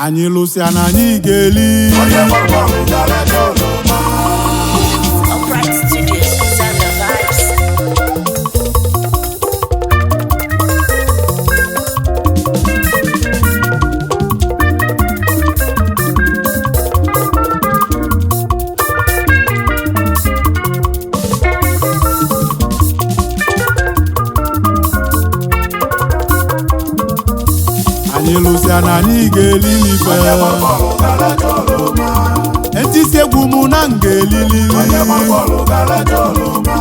Anyị lụsịa na anyị ga-eli. Onye gbọrọgbọrọ ga-alacha oroma. Upright Studios, Sound of Vibes. Anyị lụsịa na anyị ga-eli n'ife. Onye gbọrọgbọrọ ga-alacha oroma. Etisi egwu mụ na m ga-elili. Onye gbọrọgbọrọ ga-alacha oroma.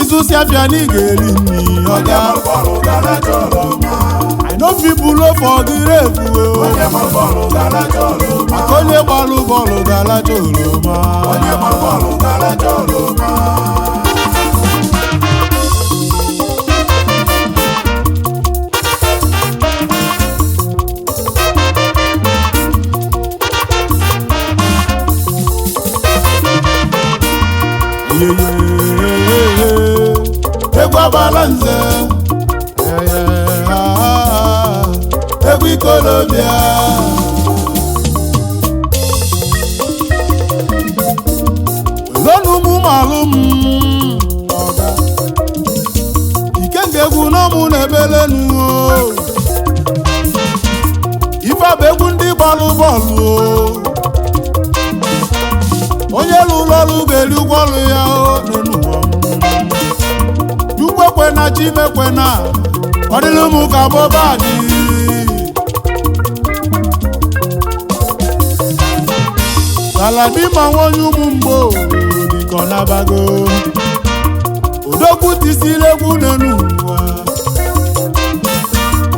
Ịzụsi afịa na ị ga-eli nri Onye ọga. gbọrọgbọrọ ga-alacha oroma. I no fit blow for grave o. Onye gbọrọgbọrọ ga-alacha oroma. Maka onye gbalụ bọọlụ ga-alacha oroma. Onye gbọrọgbọrọ ga-alacha oroma. Egwu Agbalanze egwu ikolobịa lonu mụ malụ m ọga ike nke egwu n'ọmụ na-ebelenu ife bụ egwu ndị gbalụ bọọlụ onye lụrụ ọrụ ga-eri ụgwọ ọrụ ya n'ụwa Chukwu na Chimekwe na ọ dịrị m ka bọbadị Galadima nwonye ụmụ mgbo dịka ọ nabago odogwu tisiri egwu n'enu ụwa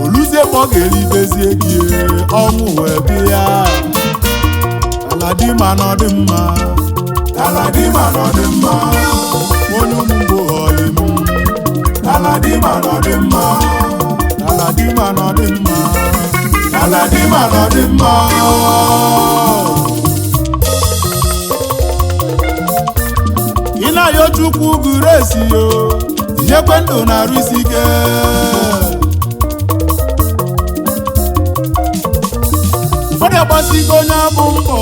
oluzie kpọ ga-eribezie gị ọnwụ wee bịa Galadima nọ dị mma Galadima nọ dị mma. onye ụmụ mgbo ọyị m Galadima nọ dị mma. Galadima nọ dị mma Galadima nọ dị mma. ị na-ayọ Chukwu gụrụ esi yo tinyekwe ndụ na-arụ isi ike ụfọdụ agbasigo onye abụ mbọ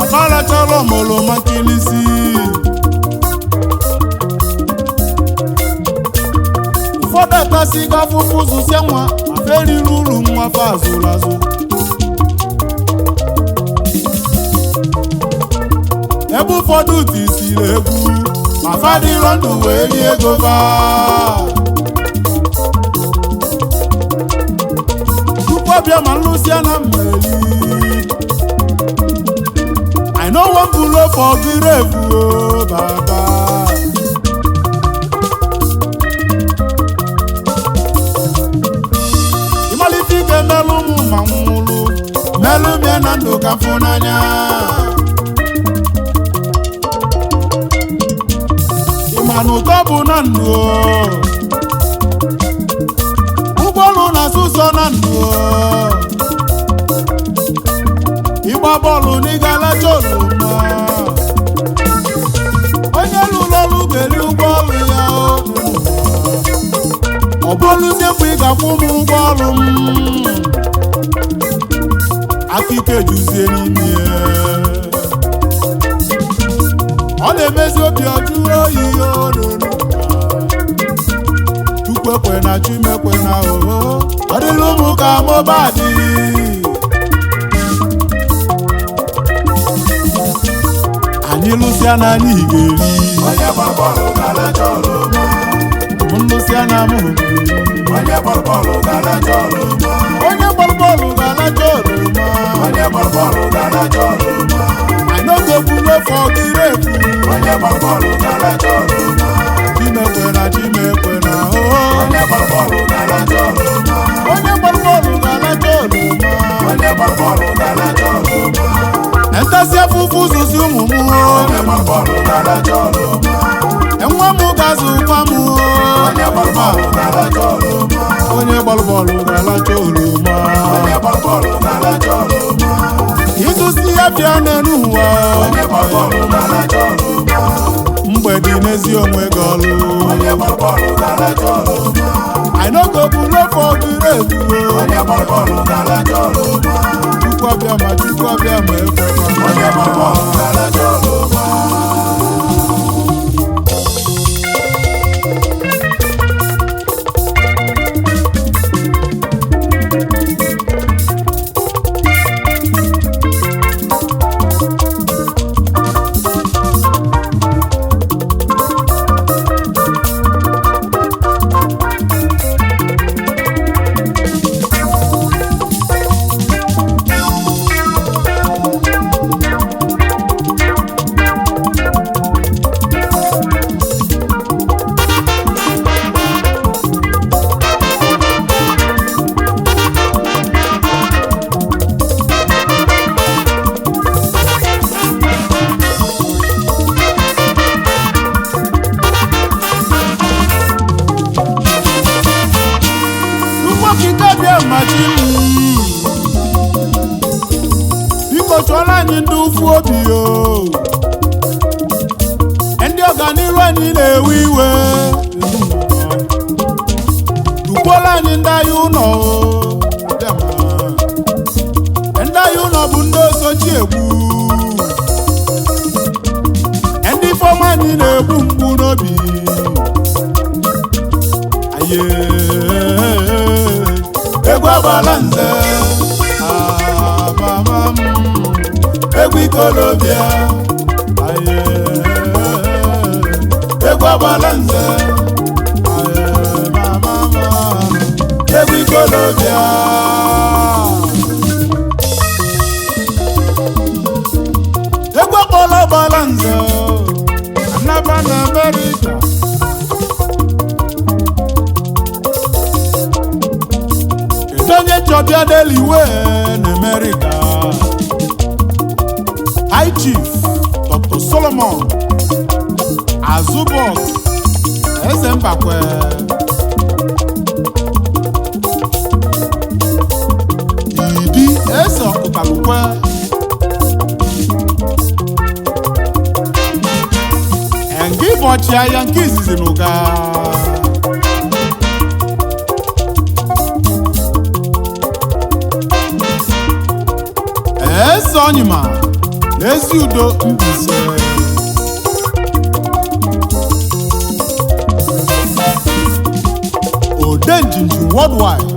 afarachala ọmụlụma nkilisi ụfọdụ atasigo afụfụ zụsịa nwa ma feriri uru nwa fa azụrụ azụ ebe ụfọdụ tisiri egwu ma fadịrọ ndụ wee rie ego fa Chukwu ọbịa ma nlụsịa na mmeri I no wan blow for grave o baba ịmalite ike melụ mụ ma nwụrụ melụ mie na ndụ ka fụ n'anya ịma na ụtọ bụ na ndụ ụgbọelu na-asụ ụsọ na ndụ ịgba bọọlụ na ị ga-alacha oroma onye lụrụ ọrụ ga-eri ụgwọ ọrụ ya ọ bụrụzie mgbe ị ga-akwụ m ụgwọ ọrụ m aka ike juzie n'ime ọ na-emezi obi ọjụ oyi Chukwu ekwe na Chimekwe na ọ dịrị ụmụ ka mọbadị anyị lụsịa na anyị ga-eri Onye gbọrọgbọrọ ga-alacha oroma. nlụsịa na mụ Onye gbọrọgbọrọ ga-alacha oroma. onye gbara bọọlụ ga-alacha oroma Onye gbọrọgbọrọ ga-alacha oroma. I no go blow for grave Onye gbọrọgbọrọ ga-alacha oroma. Chimekwe na Chimekwe na Onye gbọrọgbọrọ ga-alacha oroma. onye gbara bọọlụ ga-alacha oroma Onye gbọrọgbọrọ ga-alacha oroma. entasi afụfụ zụzi ụmụ m Onye gbọrọgbọrọ ga-alacha oroma. enwe m ga-azụ kwa m Onye gbọrọgbọrọ ga-alacha oroma. onye gbara bọọlụ ga-alacha oroma Onye gbọrọgbọrọ ga-alacha oroma. ịzụsi afịa n'elu ụwa Onye gbọrọgbọrọ ga-alacha oroma. mgbede n'ezi onwe gị ọlụ Onye gbọrọgbọrọ ga-alacha oroma. I no go blow for grave Onye gbọrọgbọrọ ga-alacha oroma. chukwu abịa ma ekwe onye gba bọọlụ ga-alacha oroma. Biko chọrọ anyị ndị ụfụ obi o, ndị ọganiru anyị na-ewe iwe, dukwala anyị ndị agha ụlọ o, ndị agha ụlọ bụ ndị osochi egbu, ndị ifeọma anyị na-egbu mgbu n'obi aye egwu Agbalanze egwu ikolobịa aye egwu Agbalanze aye egwu ikolobịa egwu akpọla Agbalanze anaba na America onye chọbịa deliwe n'Amerika High Chief Dr. Solomon Azubok Eze Mbakwe Idi Eze Ọkụtalukwe nke ịbọchị ahịa nke izizi n'ụga Eze Onyema n'ezi udo Mbaise Odenjinji Worldwide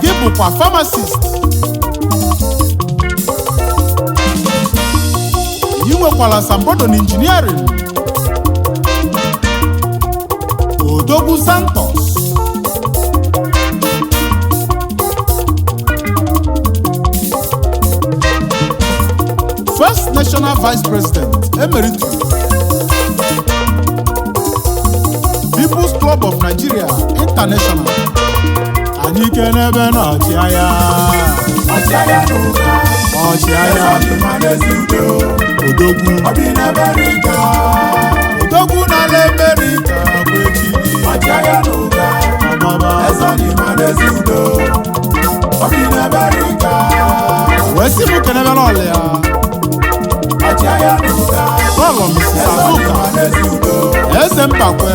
gị bụkwa pharmacist ị nwekwara asambodo n'injiniarin Odogwu Santos First National Vice President Emeritus People's Club of Nigeria International anyị kenebe n'ọchịagha Odogwu Odogwu n'ala America bụ echiri wee sị m kenebe n'ọlụ ya Lọlọ Mrs. Azuka Eze Mbakwe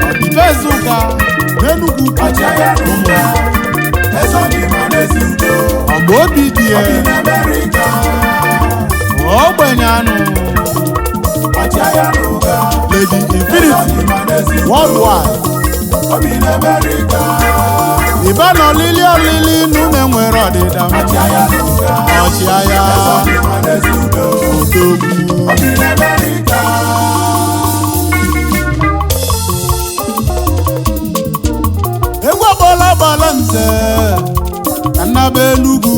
Ọdịbe Ezuka n'Enugwu ọmụ obi dị ya ogbenye anụ Lady Infinity Worldwide ịba na olili n'ume nwere ọdịda ọchịagha Odogwu egwu akpọla Agbalanze ka nnaba Enugu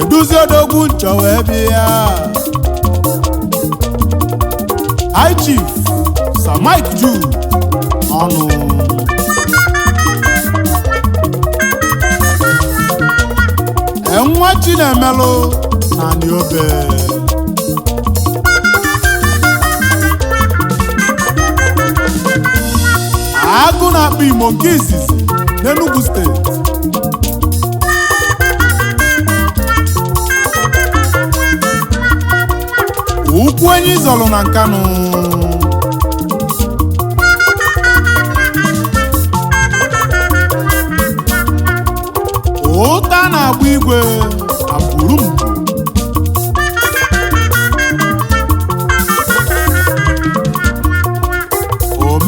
eduzi Odogwu nchọ wee bịa High Chief Sir Mike Jude ọnụ nwa Chinemelụ na Niobe agụ na-akpọ Imo nke izizi n'Enugu steeti ukwu enyi zọlụ na Nkanụ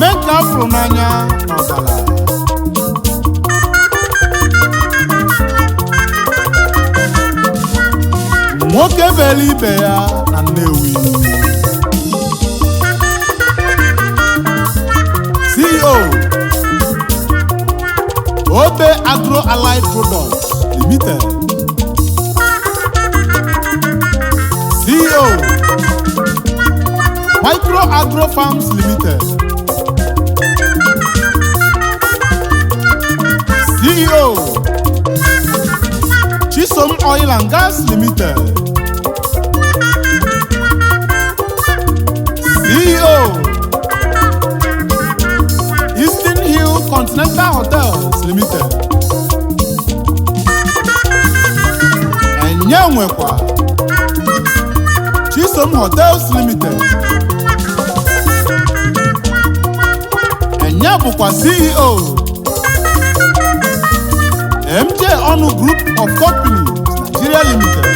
omenka afụrụ n'anya n'ọbala nwoke bere ibe ya na Nnewi CEO Obe Agro Allied Products Limited CEO Micro Agro Farms Limited CEO Chisom Oil and Gas Limited CEO Eastern Hill Continental Hotels Limited enye nwekwa Chisom Hotels Limited enye bụkwa CEO MJ Onu Group of Companies Nigeria Limited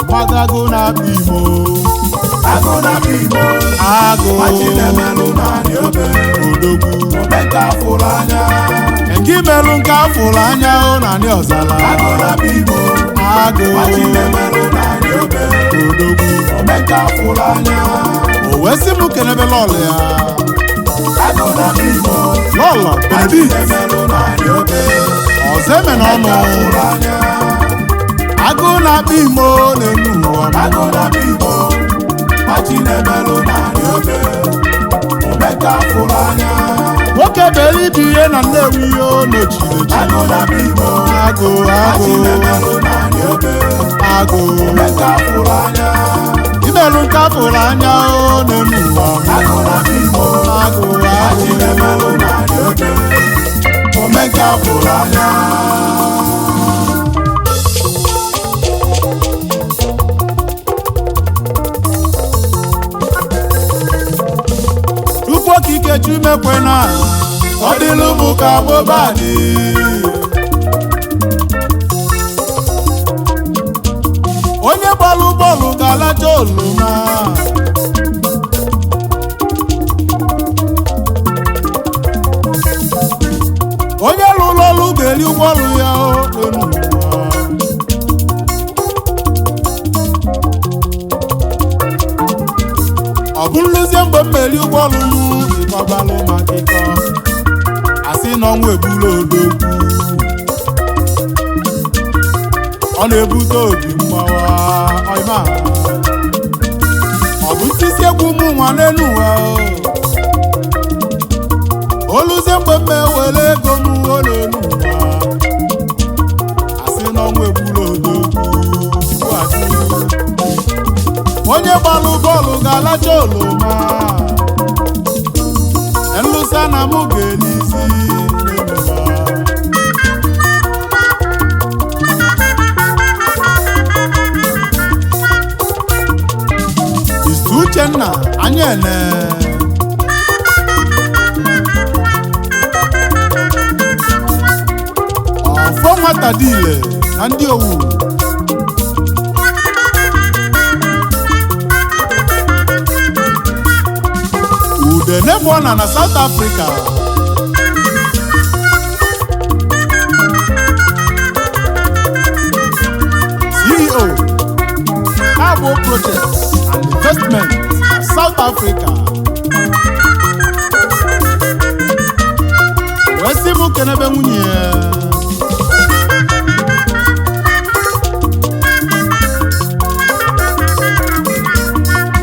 Magago na Bimo Agụ na Bimo Agụ Machinemelu na Niobe Odogwu Omenka fụrụ anya Engi melu nka fụrụ anya o na ndị ọzala Agụ na Bimo Agụ Machinemelu na Niobe Odogwu Omenka fụrụ anya o wee sị m kenebe lọlụ ya Agụ na Bimo lọlọ Benedict Machinemelu na Niobe ọzọ eme n'ọnụ Omenka fụrụ anya agụ na-akpa imo n'enu ụwa Agụ na Bimo Machinemelu na Niobe Omenka fụrụ anya nwoke bere ibi ihe na Nnewi o n'ochilechi Agụ na Bimo agụ Machinemelu na Niobe agụ Omenka fụrụ anya imerụ nka fụrụ anya o n'enu ụwa Agụ na Bimo agụ Machinemelu na Niobe Omenka fụrụ anya Chukwu okike chumekwe na ọ dịlụ mụ ka bụbadị onye gbalụ bọọlụ ga-alacha oloma onye lụrụ ọlụ ga-eri ụgwọ ọrụ ya n'elu ụwa ọ bụ nrụzie mgbe m meri ụgwọ ọrụ m ịkọbalụ maka ịkọ asị na ọnwụ egbula odogwu ọ na-ebute obi mgbawa ọima ọ bụ ntisi egwu ụmụ nwa n'elu ụwa oluzie mgbe m ewere ego m n'elu ụwa asị na ọnwụ egbula odogwu onye gbalụ bọọlụ ga-alacha oloma nlụsa na mụ ga-elizi Mr. Uchenna anya ene ọfọ nwata dile na ndị owu Udenebona na South Africa CEO Abo Projects and Investment South Africa wesi mụ kenebe nwunye ya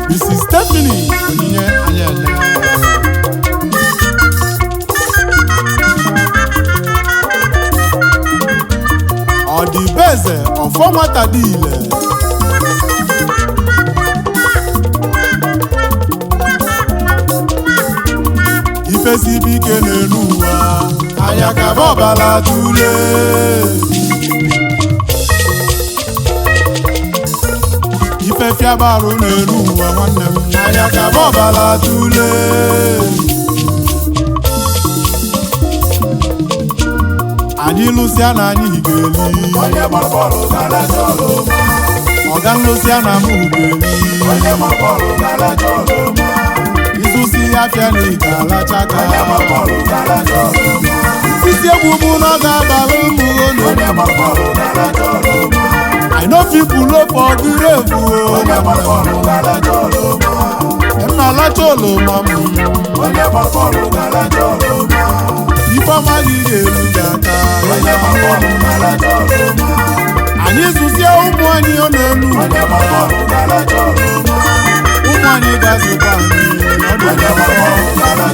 Mrs. Stephanie Onyinye Anyele Ọdịbeze ọfọ nwata dị ile ifesi ibe ike n'elu ụwa anya ka bọbala tule ifefia barụ n'elu ụwa nwanne m anya ka bọbala tule anyị lụsịa na anyị ga-eli onye gbara bọọlụ ga-alacha oloma ọga nlụsịa na mụ ga-eli onye gbara bọọlụ ga-alacha oloma ịzụsi afịa na ịga-alachaka Onye gbara bọọlụ ga-alacha oroma. isi egwu bụ na ọ ga-abalị ụmụ onu Onye gbara bọọlụ ga-alacha oroma. I know people low for grave Onye gbara bọọlụ ga-alacha oroma. m na-alacha oloma m Onye gbara bọọlụ ga-alacha oroma. ifeọma gị ga-eru gị aka Onye gbara bọọlụ ga-alacha oroma. anyị zụzie ụmụ anyị ọ na-enu Onye gbara bọọlụ ga-alacha oroma. ụmụ anyị ga-azụkwa anyị ọ dị Onye gbara bọọlụ ga-alacha